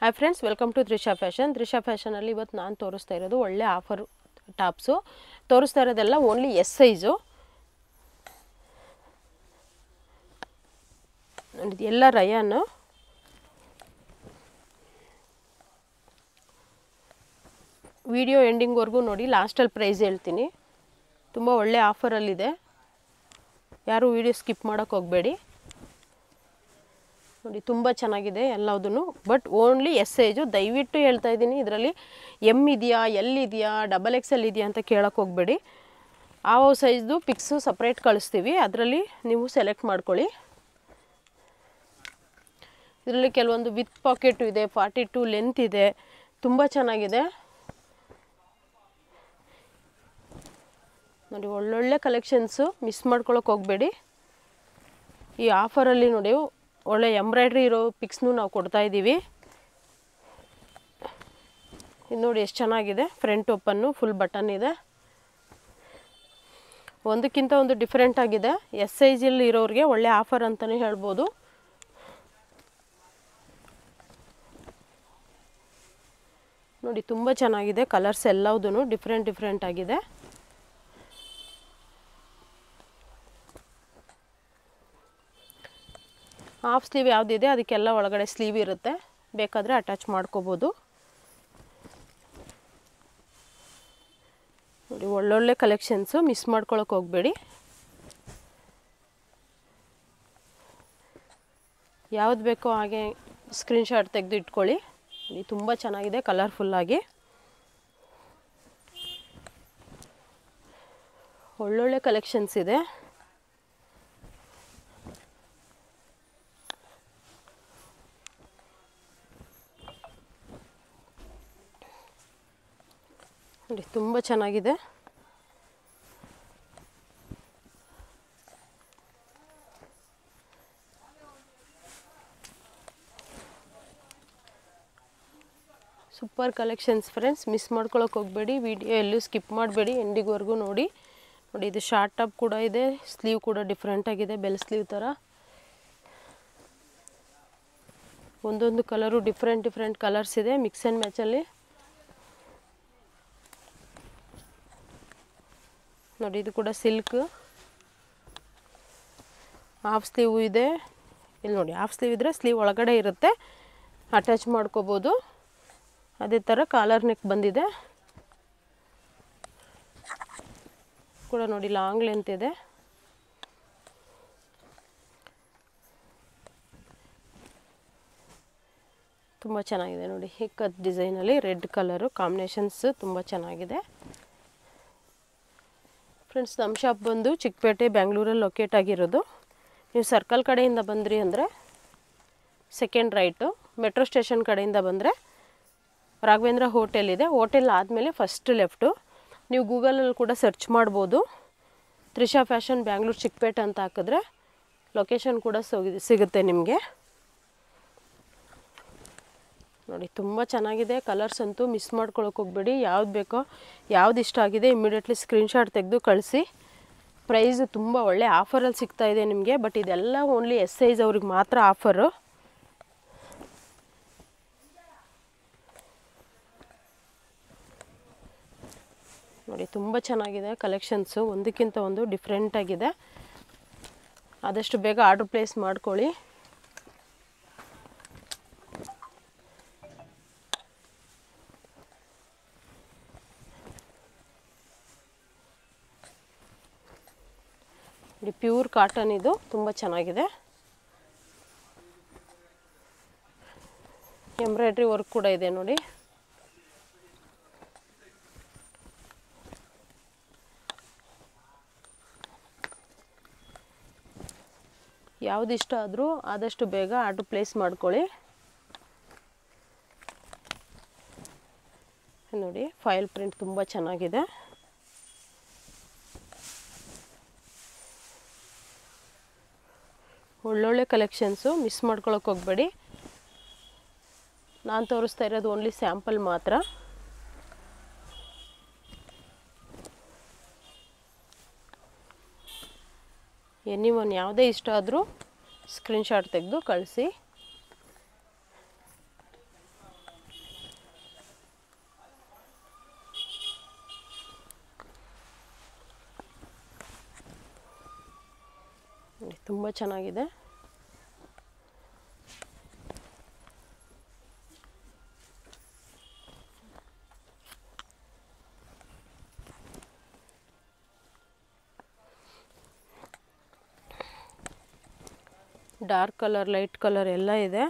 Hi friends, welcome to Trisha fashion. Trisha ಫ್ಯಾಷನಲ್ಲಿ ಇವತ್ತು ನಾನು ತೋರಿಸ್ತಾ ಇರೋದು ಒಳ್ಳೆ ಆಫರ್ ಟಾಪ್ಸು. ತೋರಿಸ್ತಾ ಇರೋದೆಲ್ಲ ಓನ್ಲಿ ಎಸ್ ಸೈಜು. ಎಲ್ಲ ರಯಾನು. ವಿಡಿಯೋ ಎಂಡಿಂಗ್ವರೆಗೂ ನೋಡಿ, ಲಾಸ್ಟಲ್ಲಿ ಪ್ರೈಸ್ ಹೇಳ್ತೀನಿ. ತುಂಬ ಒಳ್ಳೆ ಆಫರಲ್ಲಿದೆ, ಯಾರೂ ವಿಡಿಯೋ ಸ್ಕಿಪ್ ಮಾಡೋಕ್ಕೆ ಹೋಗಬೇಡಿ. ನೋಡಿ, ತುಂಬ ಚೆನ್ನಾಗಿದೆ ಎಲ್ಲದೂ, ಬಟ್ ಓನ್ಲಿ ಎಸ್ ಸೈಜು. ದಯವಿಟ್ಟು ಹೇಳ್ತಾ ಇದ್ದೀನಿ, ಇದರಲ್ಲಿ ಎಮ್ ಇದೆಯಾ, ಎಲ್ ಇದೆಯಾ, XXL ಇದೆಯಾ ಅಂತ ಕೇಳೋಕ್ಕೆ ಹೋಗಬೇಡಿ. ಆ ಸೈಜ್ದು ಪಿಕ್ಸು ಸಪ್ರೇಟ್ ಕಳಿಸ್ತೀವಿ, ಅದರಲ್ಲಿ ನೀವು ಸೆಲೆಕ್ಟ್ ಮಾಡ್ಕೊಳ್ಳಿ. ಇದರಲ್ಲಿ ಕೆಲವೊಂದು ವಿತ್ ಪಾಕೆಟು ಇದೆ, 42 ಲೆಂತ್ ಇದೆ, ತುಂಬ ಚೆನ್ನಾಗಿದೆ. ನೋಡಿ, ಒಳ್ಳೊಳ್ಳೆ ಕಲೆಕ್ಷನ್ಸು, ಮಿಸ್ ಮಾಡ್ಕೊಳ್ಳೋಕೆ ಹೋಗಬೇಡಿ. ಈ ಆಫರಲ್ಲಿ ನೋಡಿ, ಒಳ್ಳೆ ಎಂಬ್ರಾಯ್ಡ್ರಿ ಇರೋ ಪಿಕ್ಸ್ನೂ ನಾವು ಕೊಡ್ತಾಯಿದ್ದೀವಿ. ಇದು ನೋಡಿ ಎಷ್ಟು ಚೆನ್ನಾಗಿದೆ. ಫ್ರಂಟ್ ಓಪನ್ನು, ಫುಲ್ ಬಟನ್ ಇದೆ. ಒಂದಕ್ಕಿಂತ ಒಂದು ಡಿಫ್ರೆಂಟ್ ಆಗಿದೆ. ಎಸ್ ಸೈಜಲ್ಲಿ ಇರೋರಿಗೆ ಒಳ್ಳೆ ಆಫರ್ ಅಂತಲೇ ಹೇಳ್ಬೋದು. ನೋಡಿ, ತುಂಬ ಚೆನ್ನಾಗಿದೆ. ಕಲರ್ಸ್ ಎಲ್ಲದೂ ಡಿಫ್ರೆಂಟ್ ಆಗಿದೆ. ಹಾಫ್ ಸ್ಲೀವ್ ಯಾವುದಿದೆ ಅದಕ್ಕೆಲ್ಲ ಒಳಗಡೆ ಸ್ಲೀವ್ ಇರುತ್ತೆ, ಬೇಕಾದರೆ ಅಟ್ಯಾಚ್ ಮಾಡ್ಕೋಬೋದು. ನೋಡಿ, ಒಳ್ಳೊಳ್ಳೆ ಕಲೆಕ್ಷನ್ಸು, ಮಿಸ್ ಮಾಡ್ಕೊಳ್ಳೋಕೆ ಹೋಗಬೇಡಿ. ಯಾವ್ದು ಬೇಕೋ ಹಾಗೆ ಸ್ಕ್ರೀನ್ಶಾಟ್ ತೆಗೆದು ಇಟ್ಕೊಳ್ಳಿ. ಇದು ತುಂಬ ಚೆನ್ನಾಗಿದೆ, ಕಲರ್ಫುಲ್ಲಾಗಿ. ಒಳ್ಳೊಳ್ಳೆ ಕಲೆಕ್ಷನ್ಸ್ ಇದೆ. ನೋಡಿ, ತುಂಬ ಚೆನ್ನಾಗಿದೆ. ಸೂಪರ್ ಕಲೆಕ್ಷನ್ಸ್ ಫ್ರೆಂಡ್ಸ್, ಮಿಸ್ ಮಾಡ್ಕೊಳ್ಳೋಕೆ ಹೋಗಬೇಡಿ. ವಿಡಿಯೋ ಎಲ್ಲೂ ಸ್ಕಿಪ್ ಮಾಡಬೇಡಿ, ಎಂಡಿಗ್ವರೆಗೂ ನೋಡಿ. ನೋಡಿ, ಇದು ಶಾರ್ಟ್ ಟಾಪ್ ಕೂಡ ಇದೆ, ಸ್ಲೀವ್ ಕೂಡ ಡಿಫ್ರೆಂಟಾಗಿದೆ, ಬೆಲ್ ಸ್ಲೀವ್ ಥರ. ಒಂದೊಂದು ಕಲರು ಡಿಫ್ರೆಂಟ್ ಕಲರ್ಸ್ ಇದೆ, ಮಿಕ್ಸ್ ಆ್ಯಂಡ್ ಮ್ಯಾಚಲ್ಲಿ. ನೋಡಿ, ಇದು ಕೂಡ ಸಿಲ್ಕ್. ಹಾಫ್ ಸ್ಲೀವ್ ಇದೆ. ಇಲ್ಲಿ ನೋಡಿ, ಹಾಫ್ ಸ್ಲೀವ್ ಇದ್ದರೆ ಸ್ಲೀವ್ ಒಳಗಡೆ ಇರುತ್ತೆ, ಅಟ್ಯಾಚ್ ಮಾಡ್ಕೋಬೋದು. ಅದೇ ಥರ ಕಾಲರ್ ನೆಕ್ ಬಂದಿದೆ ಕೂಡ. ನೋಡಿ, ಲಾಂಗ್ ಲೆಂತ್ ಇದೆ. ತುಂಬ ಚೆನ್ನಾಗಿದೆ. ನೋಡಿ, ಹಿಕ್ಕತ್ ಡಿಸೈನಲ್ಲಿ ರೆಡ್ ಕಲರು ಕಾಂಬಿನೇಷನ್ಸ್ ತುಂಬ ಚೆನ್ನಾಗಿದೆ. ಫ್ರೆಂಡ್ಸ್, ನಮ್ಮ ಶಾಪ್ ಬಂದು ಚಿಕ್ಕಪೇಟೆ, ಬೆಂಗಳೂರಲ್ಲಿ ಲೊಕೇಟ್ ಆಗಿರೋದು. ನೀವು ಸರ್ಕಲ್ ಕಡೆಯಿಂದ ಬಂದ್ರಿ ಅಂದರೆ ಸೆಕೆಂಡ್ ರೈಟು, ಮೆಟ್ರೋ ಸ್ಟೇಷನ್ ಕಡೆಯಿಂದ ಬಂದರೆ ರಾಘವೇಂದ್ರ ಹೋಟೆಲ್ ಇದೆ. ಹೋಟೆಲ್ ಆದಮೇಲೆ ಫಸ್ಟ್ ಲೆಫ್ಟು. ನೀವು ಗೂಗಲಲ್ಲಿ ಕೂಡ ಸರ್ಚ್ ಮಾಡ್ಬೋದು. ತ್ರಿಷಾ ಫ್ಯಾಷನ್ ಬ್ಯಾಂಗ್ಳೂರು ಚಿಕ್ಕಪೇಟೆ ಅಂತ ಹಾಕಿದ್ರೆ ಲೊಕೇಶನ್ ಕೂಡ ಸಿಗುತ್ತೆ ನಿಮಗೆ. ನೋಡಿ, ತುಂಬ ಚೆನ್ನಾಗಿದೆ. ಕಲರ್ಸ್ ಅಂತೂ ಮಿಸ್ ಮಾಡ್ಕೊಳ್ಳೋಕೆ ಹೋಗಬೇಡಿ. ಯಾವ್ದು ಬೇಕೋ, ಯಾವ್ದು ಇಷ್ಟ ಆಗಿದೆ ಇಮಿಡಿಯೇಟ್ಲಿ ಸ್ಕ್ರೀನ್ಶಾಟ್ ತೆಗೆದು ಕಳಿಸಿ. ಪ್ರೈಸ್ ತುಂಬ ಒಳ್ಳೆ ಆಫರಲ್ಲಿ ಸಿಗ್ತಾಯಿದೆ ನಿಮಗೆ. ಬಟ್ ಇದೆಲ್ಲ ಓನ್ಲಿ ಎಸ್ ಸೈಜ್ ಅವ್ರಿಗೆ ಮಾತ್ರ ಆಫರು. ನೋಡಿ, ತುಂಬ ಚೆನ್ನಾಗಿದೆ ಕಲೆಕ್ಷನ್ಸು, ಒಂದಕ್ಕಿಂತ ಒಂದು ಡಿಫ್ರೆಂಟಾಗಿದೆ. ಆದಷ್ಟು ಬೇಗ ಆರ್ಡ್ರ್ ಪ್ಲೇಸ್ ಮಾಡ್ಕೊಳ್ಳಿ. ಪ್ಯೂರ್ ಕಾಟನ್, ಇದು ತುಂಬ ಚೆನ್ನಾಗಿದೆ. ಎಂಬ್ರಾಯ್ಡ್ರಿ ವರ್ಕ್ ಕೂಡ ಇದೆ ನೋಡಿ. ಯಾವ್ದು ಇಷ್ಟ ಆದರೂ ಆದಷ್ಟು ಬೇಗ ಆರ್ಡ್ರ್ ಪ್ಲೇಸ್ ಮಾಡ್ಕೊಳ್ಳಿ. ನೋಡಿ, ಫೈಲ್ ಪ್ರಿಂಟ್ ತುಂಬ ಚೆನ್ನಾಗಿದೆ. ಒಳ್ಳೊಳ್ಳೆ ಕಲೆಕ್ಷನ್ಸು, ಮಿಸ್ ಮಾಡ್ಕೊಳ್ಳೋಕೆ ಹೋಗಬೇಡಿ. ನಾನು ತೋರಿಸ್ತಾ ಇರೋದು ಓನ್ಲಿ ಸ್ಯಾಂಪಲ್ ಮಾತ್ರ. ಎನಿವನ್ ಯಾವುದೇ ಇಷ್ಟ ಆದರೂ ಸ್ಕ್ರೀನ್ಶಾಟ್ ತೆಗೆದು ಕಳಿಸಿ. ತುಂಬ ಚೆನ್ನಾಗಿದೆ. ಡಾರ್ಕ್ ಕಲರ್, ಲೈಟ್ ಕಲರ್ ಎಲ್ಲ ಇದೆ.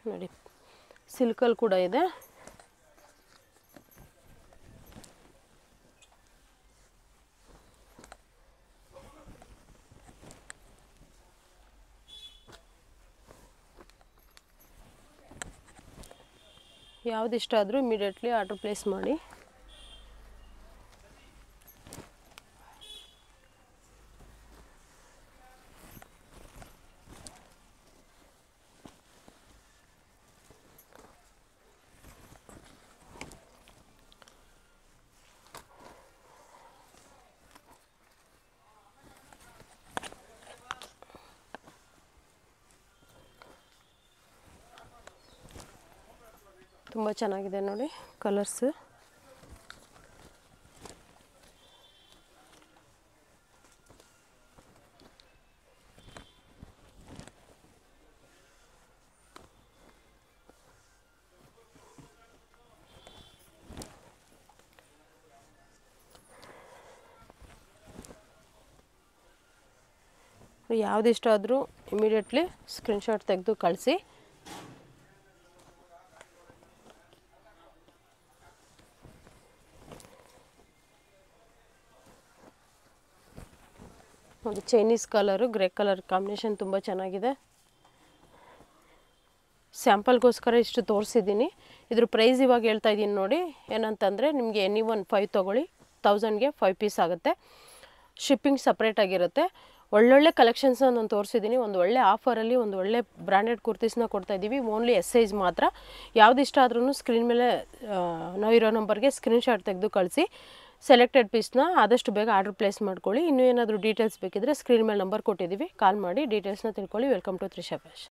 ನೋಡಿ, ಸಿಲ್ಕಲ್ಲಿ ಕೂಡ ಇದೆ. ಯಾವ್ದು ಇಷ್ಟ ಆದರೂ ಇಮಿಡಿಯೇಟ್ಲಿ ಆರ್ಡರ್ ಪ್ಲೇಸ್ ಮಾಡಿ. ತುಂಬ ಚೆನ್ನಾಗಿದೆ ನೋಡಿ ಕಲರ್ಸ್. ಯಾವುದಿಷ್ಟ ಆದರೂ ಇಮಿಡಿಯೇಟ್ಲಿ ಸ್ಕ್ರೀನ್ಶಾಟ್ ತೆಗೆದು ಕಳಿಸಿ. ಒಂದು Chinese colour, grey colour combination ತುಂಬ ಚೆನ್ನಾಗಿದೆ. ಸ್ಯಾಂಪಲ್ಗೋಸ್ಕರ ಇಷ್ಟು ತೋರಿಸಿದ್ದೀನಿ. ಇದ್ರ ಪ್ರೈಸ್ ಇವಾಗ ಹೇಳ್ತಾ ಇದ್ದೀನಿ ನೋಡಿ. ಏನಂತಂದರೆ ನಿಮಗೆ ಎನಿ ಒನ್ 5 ತೊಗೊಳ್ಳಿ, 1000ಗೆ 5 ಪೀಸ್ ಆಗುತ್ತೆ. ಶಿಪ್ಪಿಂಗ್ ಸಪ್ರೇಟಾಗಿರುತ್ತೆ. ಒಳ್ಳೊಳ್ಳೆ ಕಲೆಕ್ಷನ್ಸ್ನ ನಾನು ತೋರಿಸಿದ್ದೀನಿ. ಒಂದು ಒಳ್ಳೆ ಆಫರಲ್ಲಿ ಒಂದು ಒಳ್ಳೆ ಬ್ರ್ಯಾಂಡೆಡ್ ಕುರ್ತೀಸ್ನ ಕೊಡ್ತಾಯಿದ್ದೀವಿ. ಓನ್ಲಿ ಎಸ್ ಸೈಜ್ ಮಾತ್ರ. ಯಾವುದಿಷ್ಟ ಆದ್ರೂ ಸ್ಕ್ರೀನ್ ಮೇಲೆ ನಾವಿರೋ ನಂಬರ್ಗೆ ಸ್ಕ್ರೀನ್ಶಾಟ್ ತೆಗೆದು ಕಳಿಸಿ. ಸೆಲೆಕ್ಟೆಡ್ ಪೀಸ್ನ ಆದಷ್ಟು ಬೇಗ ಆರ್ಡರ್ ಪ್ಲೇಸ್ ಮಾಡ್ಕೊಳ್ಳಿ. ಇನ್ನೂ ಏನಾದರೂ ಡೀಟೇಲ್ಸ್ ಬೇಕಿದ್ದರೆ ಸ್ಕ್ರೀನ್ ಮೇಲೆ ನಂಬರ್ ಕೊಟ್ಟಿದ್ದೀವಿ, ಕಾಲ್ ಮಾಡಿ ಡೀಟೇಲ್ಸ್ನ ತಿಳ್ಕೊಳ್ಳಿ. Welcome to Trisha fashion.